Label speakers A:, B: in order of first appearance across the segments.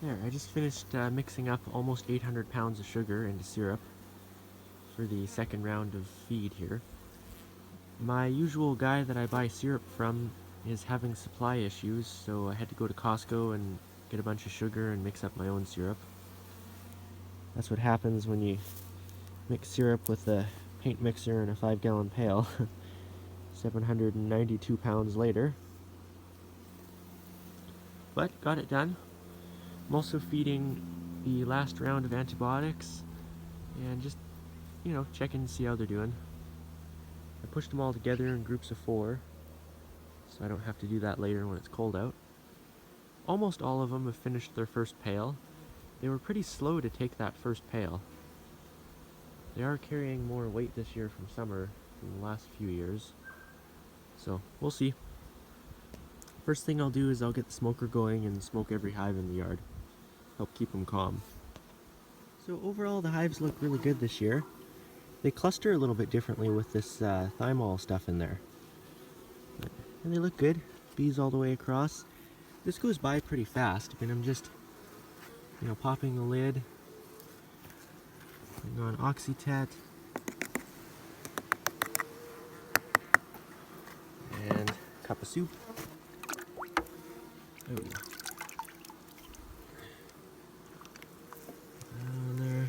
A: There, I just finished mixing up almost 800 pounds of sugar into syrup for the second round of feed here. My usual guy that I buy syrup from is having supply issues, so I had to go to Costco and get a bunch of sugar and mix up my own syrup. That's what happens when you mix syrup with a paint mixer in a 5-gallon pail. 792 pounds later. But got it done. I'm also feeding the last round of antibiotics and just, checking to see how they're doing. I pushed them all together in groups of 4, so I don't have to do that later when it's cold out. Almost all of them have finished their first pail. They were pretty slow to take that first pail. They are carrying more weight this year from summer than the last few years, so we'll see. First thing I'll do is I'll get the smoker going and smoke every hive in the yard. Help keep them calm. So overall the hives look really good this year. They cluster a little bit differently with this thymol stuff in there. And they look good. Bees all the way across. This goes by pretty fast. I mean, I'm just, popping the lid. Putting on Oxytet. And a cup of soup. Oh. There.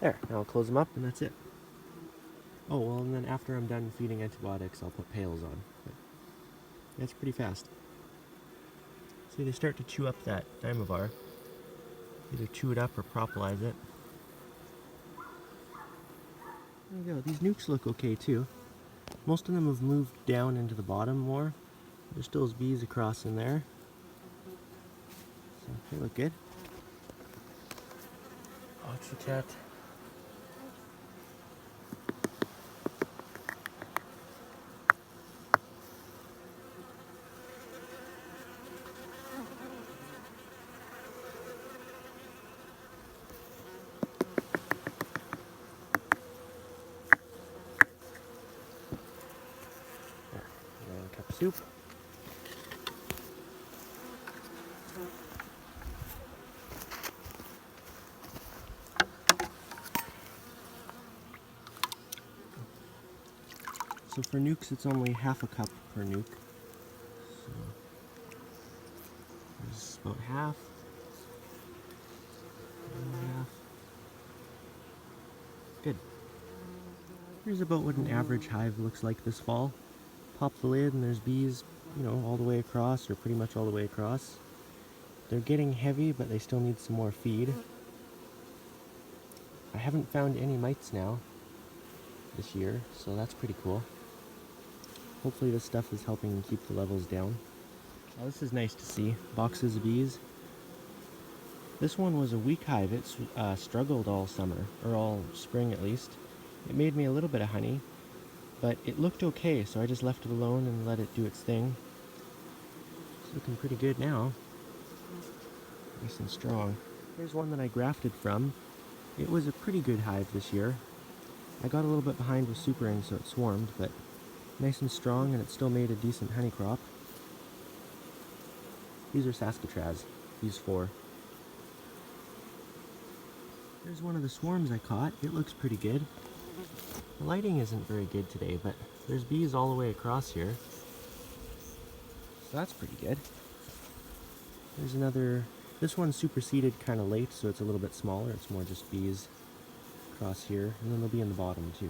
A: There, now I'll close them up and that's it. Oh, well, and then after I'm done feeding antibiotics, I'll put pails on. But that's pretty fast. See, they start to chew up that Dymovar. Either chew it up or propolyze it. There you go. These nukes look okay too. Most of them have moved down into the bottom more. There's still bees across in there. So they look good. Oxytet. And a cup of soup. So for nukes, it's only half a cup per nuke. So there's about half. And half. Good. Here's about what an average hive looks like this fall. Pop the lid and there's bees, all the way across, or pretty much all the way across. They're getting heavy, but they still need some more feed. I haven't found any mites now this year, so that's pretty cool. Hopefully this stuff is helping keep the levels down. Oh, this is nice to see. Boxes of bees. This one was a weak hive. It's struggled all summer, or all spring at least. It made me a little bit of honey, but it looked okay, so I just left it alone and let it do its thing. It's looking pretty good now. Nice and strong. Here's one that I grafted from. It was a pretty good hive this year. I got a little bit behind with supering, so it swarmed, but nice and strong, and it still made a decent honey crop. These are Saskatraz, these 4. Here's one of the swarms I caught. It looks pretty good. The lighting isn't very good today, but there's bees all the way across here. So that's pretty good. There's another. This one superseded kind of late, so it's a little bit smaller. It's more just bees across here, and then they'll be in the bottom too.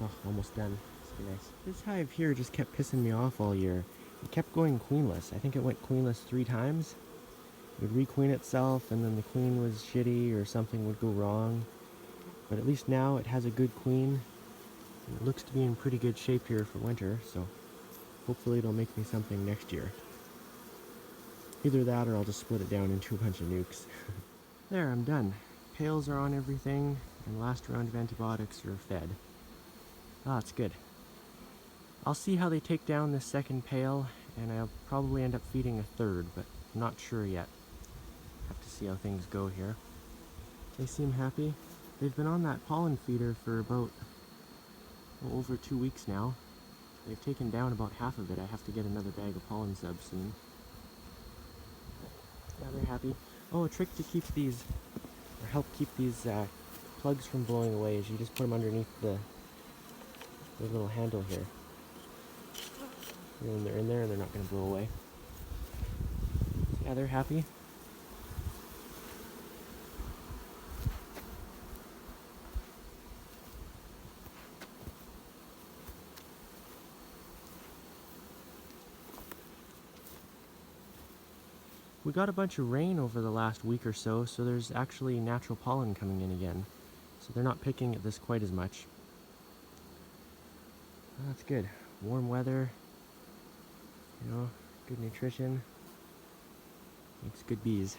A: Oh, almost done. It's pretty nice. This hive here just kept pissing me off all year. It kept going queenless. I think it went queenless 3 times. It would requeen itself, and then the queen was shitty, or something would go wrong. But at least now it has a good queen. It looks to be in pretty good shape here for winter, so hopefully it'll make me something next year. Either that or I'll just split it down into a bunch of nukes. There, I'm done. Pails are on everything, and last round of antibiotics are fed. Ah, it's good. I'll see how they take down this second pail, and I'll probably end up feeding a third, but I'm not sure yet. Have to see how things go here. They seem happy. They've been on that pollen feeder for about over 2 weeks now. They've taken down about half of it. I have to get another bag of pollen subs soon. Yeah, they're happy. Oh, a trick to keep these, or help keep these plugs from blowing away is you just put them underneath the little handle here. And then they're in there and they're not going to blow away. So yeah, they're happy. We got a bunch of rain over the last week or so, so there's actually natural pollen coming in again. So they're not picking at this quite as much. Oh, that's good. Warm weather, you know, good nutrition, makes good bees.